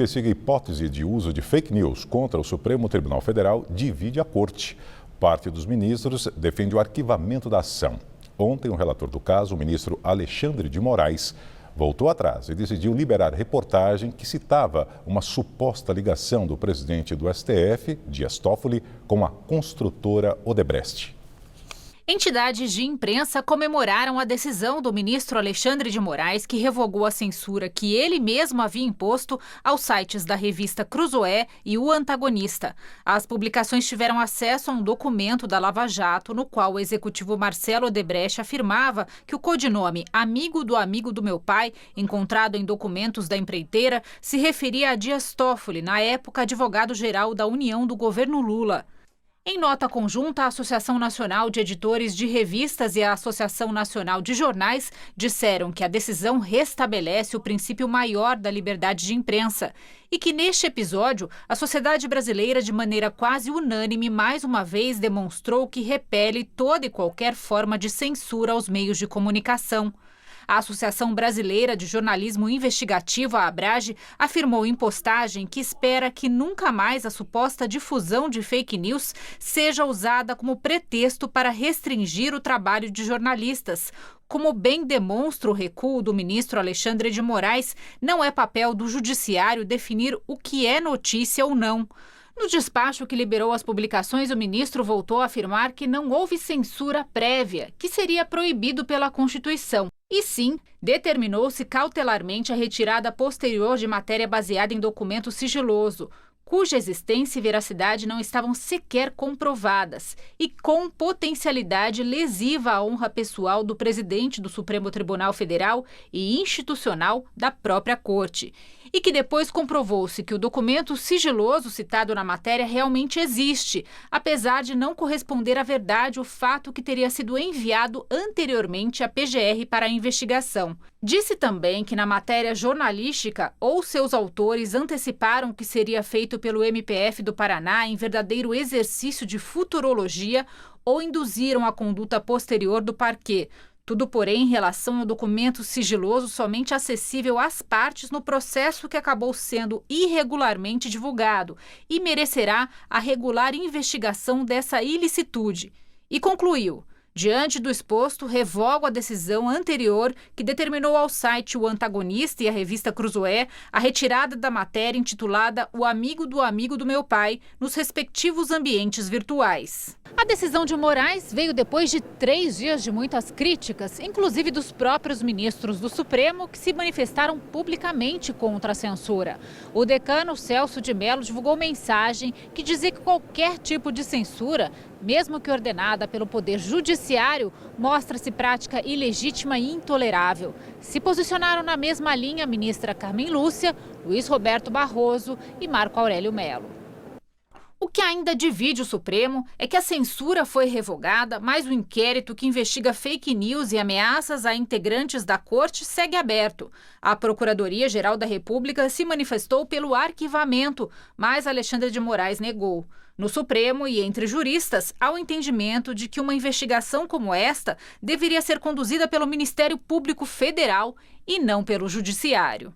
Investiga a hipótese de uso de fake news contra o Supremo Tribunal Federal divide a corte. Parte dos ministros defende o arquivamento da ação. Ontem, o relator do caso, o ministro Alexandre de Moraes, voltou atrás e decidiu liberar reportagem que citava uma suposta ligação do presidente do STF, Dias Toffoli, com a construtora Odebrecht. Entidades de imprensa comemoraram a decisão do ministro Alexandre de Moraes, que revogou a censura que ele mesmo havia imposto aos sites da revista Cruzoé e O Antagonista. As publicações tiveram acesso a um documento da Lava Jato, no qual o executivo Marcelo Odebrecht afirmava que o codinome amigo do meu pai, encontrado em documentos da empreiteira, se referia a Dias Toffoli, na época advogado-geral da União do governo Lula. Em nota conjunta, a Associação Nacional de Editores de Revistas e a Associação Nacional de Jornais disseram que a decisão restabelece o princípio maior da liberdade de imprensa e que, neste episódio, a sociedade brasileira, de maneira quase unânime, mais uma vez demonstrou que repele toda e qualquer forma de censura aos meios de comunicação. A Associação Brasileira de Jornalismo Investigativo, a Abrage, afirmou em postagem que espera que nunca mais a suposta difusão de fake news seja usada como pretexto para restringir o trabalho de jornalistas. Como bem demonstra o recuo do ministro Alexandre de Moraes, não é papel do judiciário definir o que é notícia ou não. No despacho que liberou as publicações, o ministro voltou a afirmar que não houve censura prévia, que seria proibido pela Constituição. E sim, determinou-se cautelarmente a retirada posterior de matéria baseada em documento sigiloso, cuja existência e veracidade não estavam sequer comprovadas e com potencialidade lesiva à honra pessoal do presidente do Supremo Tribunal Federal e institucional da própria Corte. E que depois comprovou-se que o documento sigiloso citado na matéria realmente existe, apesar de não corresponder à verdade o fato que teria sido enviado anteriormente à PGR para a investigação. Disse também que na matéria jornalística ou seus autores anteciparam que seria feito pelo MPF do Paraná em verdadeiro exercício de futurologia ou induziram a conduta posterior do parquê. Tudo, porém, em relação ao documento sigiloso somente acessível às partes no processo que acabou sendo irregularmente divulgado e merecerá a regular investigação dessa ilicitude. E concluiu: diante do exposto, revogo a decisão anterior que determinou ao site O Antagonista e à revista Cruzoé a retirada da matéria intitulada O Amigo do Meu Pai nos respectivos ambientes virtuais. A decisão de Moraes veio depois de 3 dias de muitas críticas, inclusive dos próprios ministros do Supremo, que se manifestaram publicamente contra a censura. O decano Celso de Mello divulgou mensagem que dizia que qualquer tipo de censura, mesmo que ordenada pelo Poder Judiciário, mostra-se prática ilegítima e intolerável. Se posicionaram na mesma linha a ministra Carmen Lúcia, Luiz Roberto Barroso e Marco Aurélio Mello. O que ainda divide o Supremo é que a censura foi revogada, mas o inquérito que investiga fake news e ameaças a integrantes da Corte segue aberto. A Procuradoria-Geral da República se manifestou pelo arquivamento, mas Alexandre de Moraes negou. No Supremo e entre juristas, há o entendimento de que uma investigação como esta deveria ser conduzida pelo Ministério Público Federal e não pelo Judiciário.